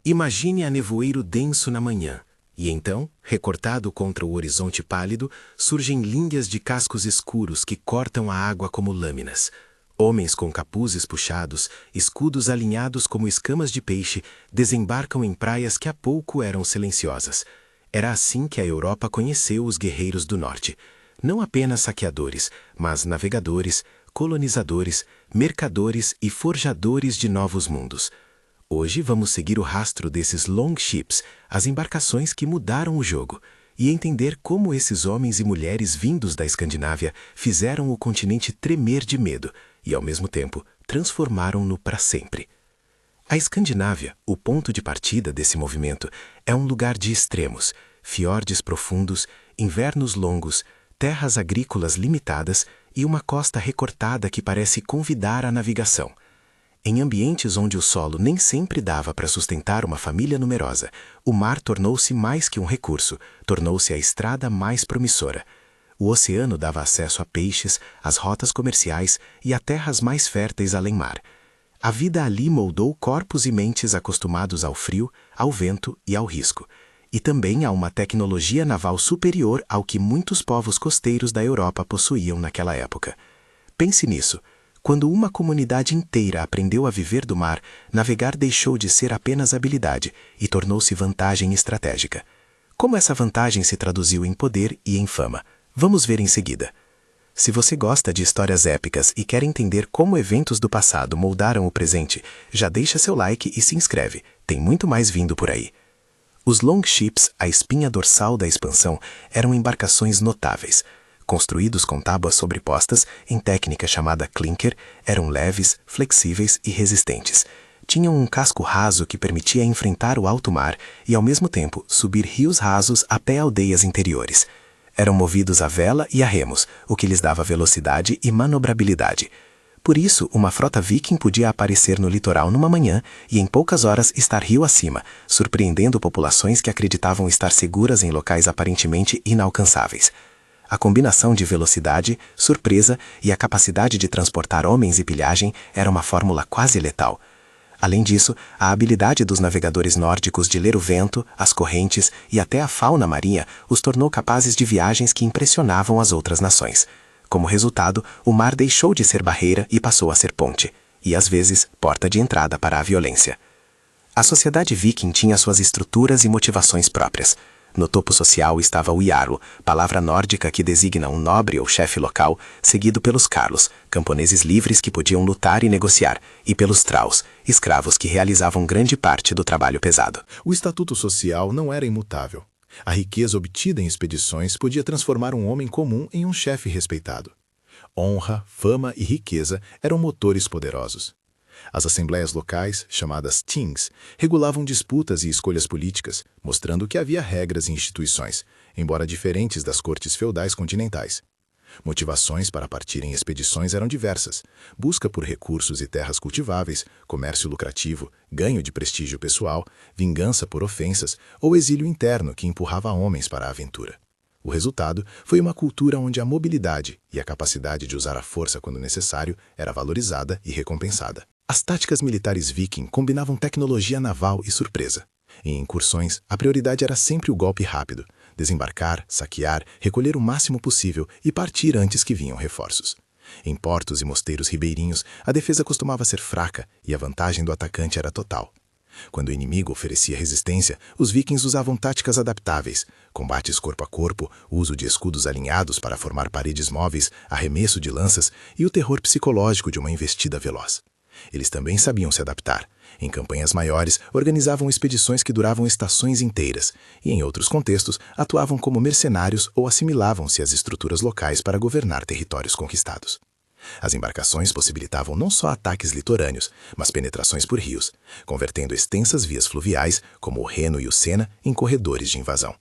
Imagine a nevoeiro denso na manhã, e então, recortado contra o horizonte pálido, surgem linhas de cascos escuros que cortam a água como lâminas. Homens com capuzes puxados, escudos alinhados como escamas de peixe, desembarcam em praias que há pouco eram silenciosas. Era assim que a Europa conheceu os guerreiros do norte. Não apenas saqueadores, mas navegadores, colonizadores, mercadores e forjadores de novos mundos. Hoje vamos seguir o rastro desses longships, as embarcações que mudaram o jogo, e entender como esses homens e mulheres vindos da Escandinávia fizeram o continente tremer de medo e, ao mesmo tempo, transformaram-no para sempre. A Escandinávia, o ponto de partida desse movimento, é um lugar de extremos, fiordes profundos, invernos longos, terras agrícolas limitadas e uma costa recortada que parece convidar à navegação. Em ambientes onde o solo nem sempre dava para sustentar uma família numerosa, o mar tornou-se mais que um recurso, tornou-se a estrada mais promissora. O oceano dava acesso a peixes, às rotas comerciais e a terras mais férteis além-mar. A vida ali moldou corpos e mentes acostumados ao frio, ao vento e ao risco. E também a uma tecnologia naval superior ao que muitos povos costeiros da Europa possuíam naquela época. Pense nisso. Quando uma comunidade inteira aprendeu a viver do mar, navegar deixou de ser apenas habilidade e tornou-se vantagem estratégica. Como essa vantagem se traduziu em poder e em fama? Vamos ver em seguida. Se você gosta de histórias épicas e quer entender como eventos do passado moldaram o presente, já deixa seu like e se inscreve. Tem muito mais vindo por aí. Os longships, a espinha dorsal da expansão, eram embarcações notáveis. Construídos com tábuas sobrepostas, em técnica chamada clinker, eram leves, flexíveis e resistentes. Tinham um casco raso que permitia enfrentar o alto mar e, ao mesmo tempo, subir rios rasos até aldeias interiores. Eram movidos a vela e a remos, o que lhes dava velocidade e manobrabilidade. Por isso, uma frota viking podia aparecer no litoral numa manhã e em poucas horas estar rio acima, surpreendendo populações que acreditavam estar seguras em locais aparentemente inalcançáveis. A combinação de velocidade, surpresa e a capacidade de transportar homens e pilhagem era uma fórmula quase letal. Além disso, a habilidade dos navegadores nórdicos de ler o vento, as correntes e até a fauna marinha os tornou capazes de viagens que impressionavam as outras nações. Como resultado, o mar deixou de ser barreira e passou a ser ponte, e às vezes porta de entrada para a violência. A sociedade viking tinha suas estruturas e motivações próprias. No topo social estava o jarlo, palavra nórdica que designa um nobre ou chefe local, seguido pelos carlos, camponeses livres que podiam lutar e negociar, e pelos thralls, escravos que realizavam grande parte do trabalho pesado. O estatuto social não era imutável. A riqueza obtida em expedições podia transformar um homem comum em um chefe respeitado. Honra, fama e riqueza eram motores poderosos. As assembleias locais, chamadas things, regulavam disputas e escolhas políticas, mostrando que havia regras e instituições, embora diferentes das cortes feudais continentais. Motivações para partir em expedições eram diversas: busca por recursos e terras cultiváveis, comércio lucrativo, ganho de prestígio pessoal, vingança por ofensas ou exílio interno que empurrava homens para a aventura. O resultado foi uma cultura onde a mobilidade e a capacidade de usar a força quando necessário era valorizada e recompensada. As táticas militares viking combinavam tecnologia naval e surpresa. Em incursões, a prioridade era sempre o golpe rápido: desembarcar, saquear, recolher o máximo possível e partir antes que vinham reforços. Em portos e mosteiros ribeirinhos, a defesa costumava ser fraca e a vantagem do atacante era total. Quando o inimigo oferecia resistência, os vikings usavam táticas adaptáveis: combates corpo a corpo, uso de escudos alinhados para formar paredes móveis, arremesso de lanças e o terror psicológico de uma investida veloz. Eles também sabiam se adaptar. Em campanhas maiores, organizavam expedições que duravam estações inteiras, e em outros contextos, atuavam como mercenários ou assimilavam-se às estruturas locais para governar territórios conquistados. As embarcações possibilitavam não só ataques litorâneos, mas penetrações por rios, convertendo extensas vias fluviais, como o Reno e o Sena, em corredores de invasão.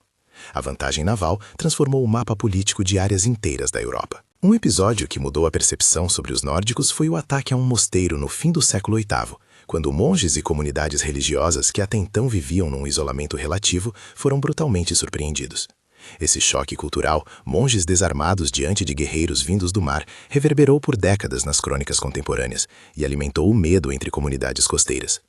A vantagem naval transformou o mapa político de áreas inteiras da Europa. Um episódio que mudou a percepção sobre os nórdicos foi o ataque a um mosteiro no fim do século VIII, quando monges e comunidades religiosas que até então viviam num isolamento relativo foram brutalmente surpreendidos. Esse choque cultural, monges desarmados diante de guerreiros vindos do mar, reverberou por décadas nas crônicas contemporâneas e alimentou o medo entre comunidades costeiras.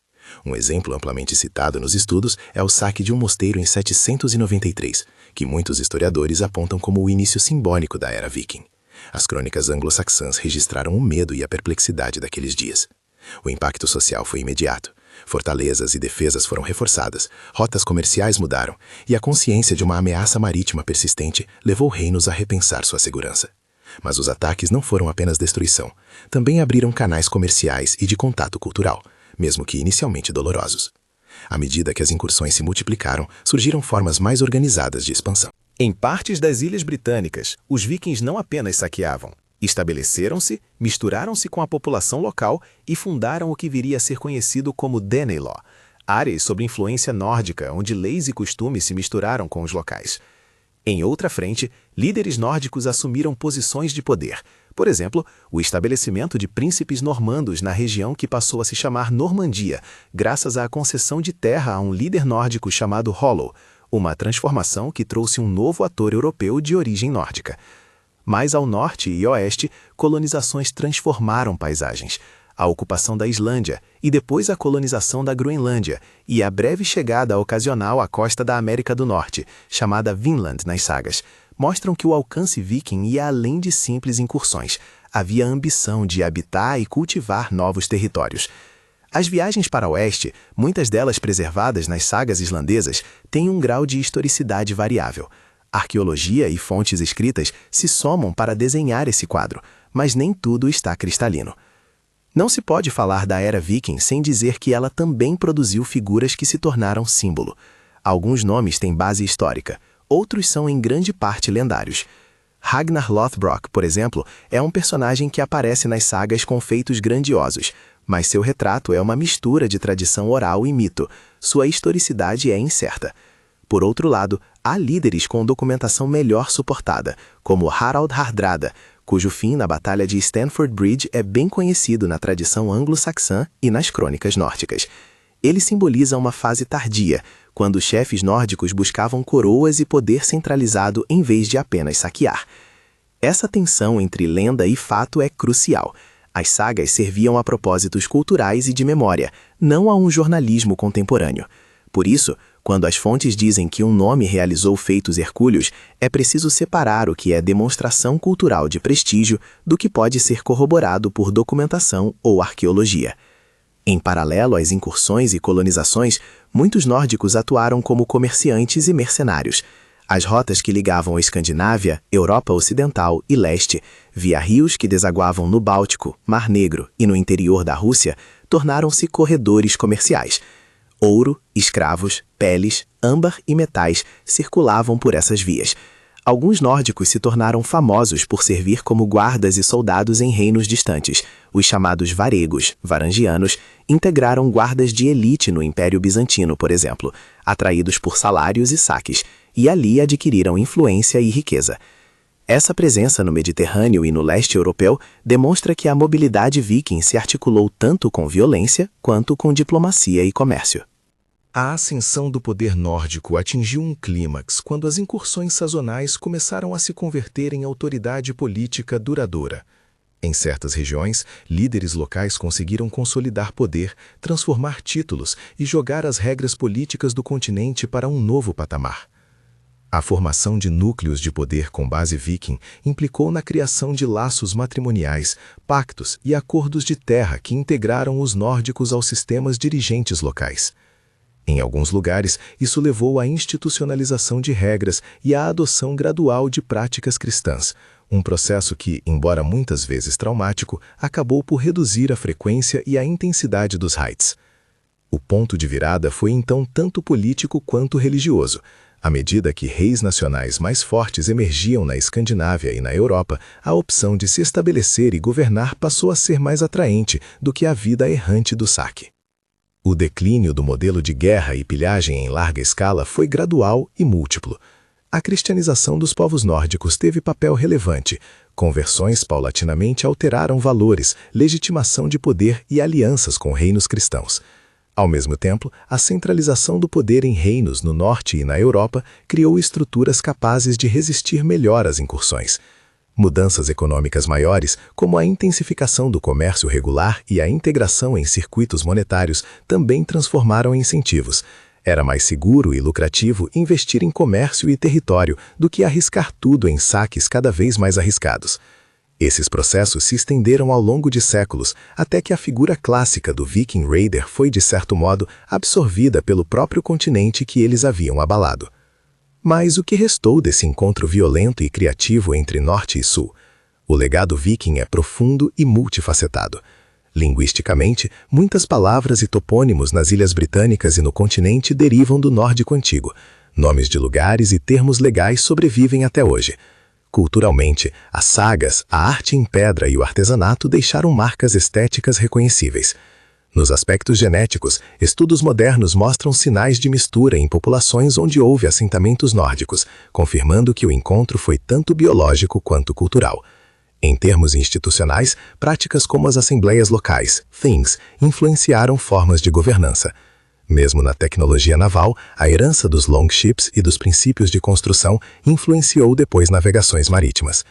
Um exemplo amplamente citado nos estudos é o saque de um mosteiro em 793, que muitos historiadores apontam como o início simbólico da era viking. As crônicas anglo-saxãs registraram o medo e a perplexidade daqueles dias. O impacto social foi imediato. Fortalezas e defesas foram reforçadas, rotas comerciais mudaram, e a consciência de uma ameaça marítima persistente levou reinos a repensar sua segurança. Mas os ataques não foram apenas destruição, também abriram canais comerciais e de contato cultural, mesmo que inicialmente dolorosos. À medida que as incursões se multiplicaram, surgiram formas mais organizadas de expansão. Em partes das Ilhas Britânicas, os vikings não apenas saqueavam, estabeleceram-se, misturaram-se com a população local e fundaram o que viria a ser conhecido como Danelaw, áreas sob influência nórdica onde leis e costumes se misturaram com os locais. Em outra frente, líderes nórdicos assumiram posições de poder. Por exemplo, o estabelecimento de príncipes normandos na região que passou a se chamar Normandia, graças à concessão de terra a um líder nórdico chamado Rollo, uma transformação que trouxe um novo ator europeu de origem nórdica. Mais ao norte e oeste, colonizações transformaram paisagens. A ocupação da Islândia e depois a colonização da Groenlândia e a breve chegada ocasional à costa da América do Norte, chamada Vinland nas sagas, mostram que o alcance viking ia além de simples incursões. Havia ambição de habitar e cultivar novos territórios. As viagens para o oeste, muitas delas preservadas nas sagas islandesas, têm um grau de historicidade variável. Arqueologia e fontes escritas se somam para desenhar esse quadro, mas nem tudo está cristalino. Não se pode falar da era viking sem dizer que ela também produziu figuras que se tornaram símbolo. Alguns nomes têm base histórica, outros são em grande parte lendários. Ragnar Lothbrok, por exemplo, é um personagem que aparece nas sagas com feitos grandiosos, mas seu retrato é uma mistura de tradição oral e mito. Sua historicidade é incerta. Por outro lado, há líderes com documentação melhor suportada, como Harald Hardrada, cujo fim na Batalha de Stamford Bridge é bem conhecido na tradição anglo-saxã e nas crônicas nórdicas. Ele simboliza uma fase tardia, quando os chefes nórdicos buscavam coroas e poder centralizado em vez de apenas saquear. Essa tensão entre lenda e fato é crucial. As sagas serviam a propósitos culturais e de memória, não a um jornalismo contemporâneo. Por isso, quando as fontes dizem que um nome realizou feitos hercúleos, é preciso separar o que é demonstração cultural de prestígio do que pode ser corroborado por documentação ou arqueologia. Em paralelo às incursões e colonizações, muitos nórdicos atuaram como comerciantes e mercenários. As rotas que ligavam a Escandinávia, Europa Ocidental e Leste, via rios que desaguavam no Báltico, Mar Negro e no interior da Rússia, tornaram-se corredores comerciais. Ouro, escravos, peles, âmbar e metais circulavam por essas vias. Alguns nórdicos se tornaram famosos por servir como guardas e soldados em reinos distantes. Os chamados varegos, varangianos, integraram guardas de elite no Império Bizantino, por exemplo, atraídos por salários e saques, e ali adquiriram influência e riqueza. Essa presença no Mediterrâneo e no leste europeu demonstra que a mobilidade viking se articulou tanto com violência quanto com diplomacia e comércio. A ascensão do poder nórdico atingiu um clímax quando as incursões sazonais começaram a se converter em autoridade política duradoura. Em certas regiões, líderes locais conseguiram consolidar poder, transformar títulos e jogar as regras políticas do continente para um novo patamar. A formação de núcleos de poder com base viking implicou na criação de laços matrimoniais, pactos e acordos de terra que integraram os nórdicos aos sistemas dirigentes locais. Em alguns lugares, isso levou à institucionalização de regras e à adoção gradual de práticas cristãs, um processo que, embora muitas vezes traumático, acabou por reduzir a frequência e a intensidade dos raids. O ponto de virada foi então tanto político quanto religioso. À medida que reis nacionais mais fortes emergiam na Escandinávia e na Europa, a opção de se estabelecer e governar passou a ser mais atraente do que a vida errante do saque. O declínio do modelo de guerra e pilhagem em larga escala foi gradual e múltiplo. A cristianização dos povos nórdicos teve papel relevante. Conversões paulatinamente alteraram valores, legitimação de poder e alianças com reinos cristãos. Ao mesmo tempo, a centralização do poder em reinos no norte e na Europa criou estruturas capazes de resistir melhor às incursões. Mudanças econômicas maiores, como a intensificação do comércio regular e a integração em circuitos monetários, também transformaram em incentivos. Era mais seguro e lucrativo investir em comércio e território do que arriscar tudo em saques cada vez mais arriscados. Esses processos se estenderam ao longo de séculos, até que a figura clássica do Viking Raider foi, de certo modo, absorvida pelo próprio continente que eles haviam abalado. Mas o que restou desse encontro violento e criativo entre Norte e Sul? O legado viking é profundo e multifacetado. Linguisticamente, muitas palavras e topônimos nas Ilhas Britânicas e no continente derivam do nórdico antigo. Nomes de lugares e termos legais sobrevivem até hoje. Culturalmente, as sagas, a arte em pedra e o artesanato deixaram marcas estéticas reconhecíveis. Nos aspectos genéticos, estudos modernos mostram sinais de mistura em populações onde houve assentamentos nórdicos, confirmando que o encontro foi tanto biológico quanto cultural. Em termos institucionais, práticas como as assembleias locais, things, influenciaram formas de governança. Mesmo na tecnologia naval, a herança dos longships e dos princípios de construção influenciou depois navegações marítimas.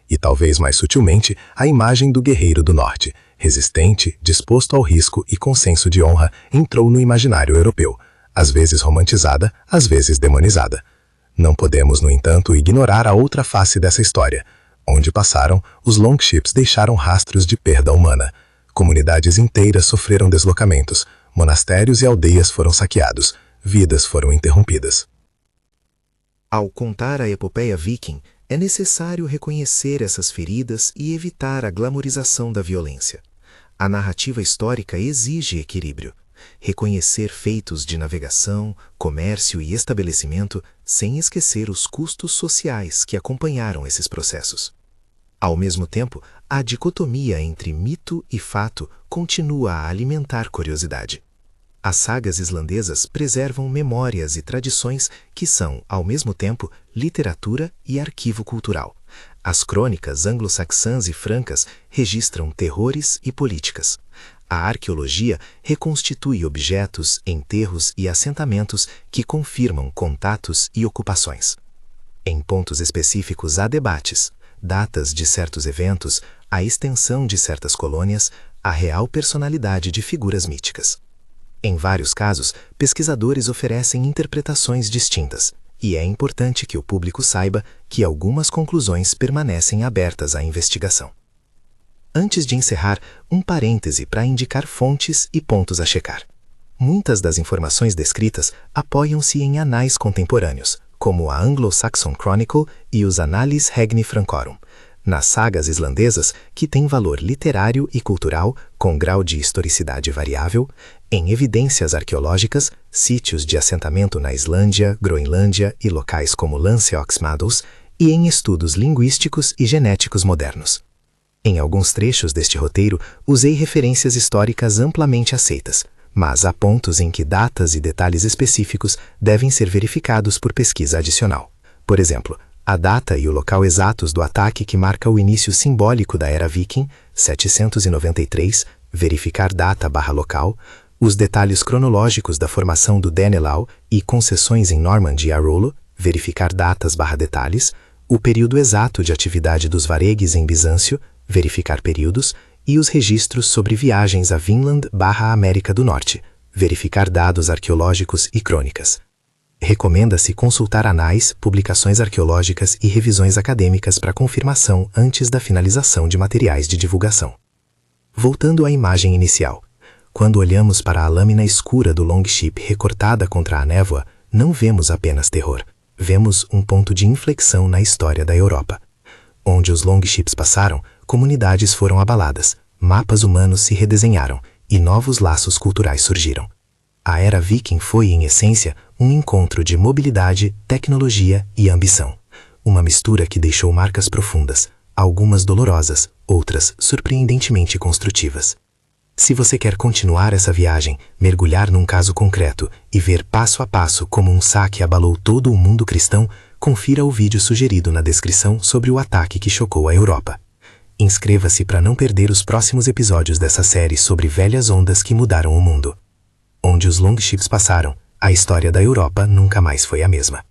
E talvez mais sutilmente, a imagem do guerreiro do norte, resistente, disposto ao risco e com senso de honra, entrou no imaginário europeu, às vezes romantizada, às vezes demonizada. Não podemos, no entanto, ignorar a outra face dessa história. Onde passaram, os longships deixaram rastros de perda humana. Comunidades inteiras sofreram deslocamentos, monastérios e aldeias foram saqueados, vidas foram interrompidas. Ao contar a epopeia viking, é necessário reconhecer essas feridas e evitar a glamorização da violência. A narrativa histórica exige equilíbrio. Reconhecer feitos de navegação, comércio e estabelecimento, sem esquecer os custos sociais que acompanharam esses processos. Ao mesmo tempo, a dicotomia entre mito e fato continua a alimentar curiosidade. As sagas islandesas preservam memórias e tradições que são, ao mesmo tempo, literatura e arquivo cultural. As crônicas anglo-saxãs e francas registram terrores e políticas. A arqueologia reconstitui objetos, enterros e assentamentos que confirmam contatos e ocupações. Em pontos específicos há debates, datas de certos eventos, a extensão de certas colônias, a real personalidade de figuras míticas. Em vários casos, pesquisadores oferecem interpretações distintas, e é importante que o público saiba que algumas conclusões permanecem abertas à investigação. Antes de encerrar, um parêntese para indicar fontes e pontos a checar. Muitas das informações descritas apoiam-se em anais contemporâneos, como a Anglo-Saxon Chronicle e os Annales Regni Francorum, nas sagas islandesas, que têm valor literário e cultural, com grau de historicidade variável, em evidências arqueológicas, sítios de assentamento na Islândia, Groenlândia e locais como Lanceox e em estudos linguísticos e genéticos modernos. Em alguns trechos deste roteiro, usei referências históricas amplamente aceitas, mas há pontos em que datas e detalhes específicos devem ser verificados por pesquisa adicional. Por exemplo, a data e o local exatos do ataque que marca o início simbólico da Era Viking, 793, verificar data/local, os detalhes cronológicos da formação do Danelau e concessões em Normandy e Arolo, verificar datas/detalhes, o período exato de atividade dos varegues em Bizâncio, verificar períodos, e os registros sobre viagens a Vinland/América do Norte, verificar dados arqueológicos e crônicas. Recomenda-se consultar anais, publicações arqueológicas e revisões acadêmicas para confirmação antes da finalização de materiais de divulgação. Voltando à imagem inicial, quando olhamos para a lâmina escura do longship recortada contra a névoa, não vemos apenas terror. Vemos um ponto de inflexão na história da Europa. Onde os longships passaram, comunidades foram abaladas, mapas humanos se redesenharam e novos laços culturais surgiram. A Era Viking foi, em essência, um encontro de mobilidade, tecnologia e ambição. Uma mistura que deixou marcas profundas, algumas dolorosas, outras surpreendentemente construtivas. Se você quer continuar essa viagem, mergulhar num caso concreto e ver passo a passo como um saque abalou todo o mundo cristão, confira o vídeo sugerido na descrição sobre o ataque que chocou a Europa. Inscreva-se para não perder os próximos episódios dessa série sobre velhas ondas que mudaram o mundo. Onde os longships passaram, a história da Europa nunca mais foi a mesma.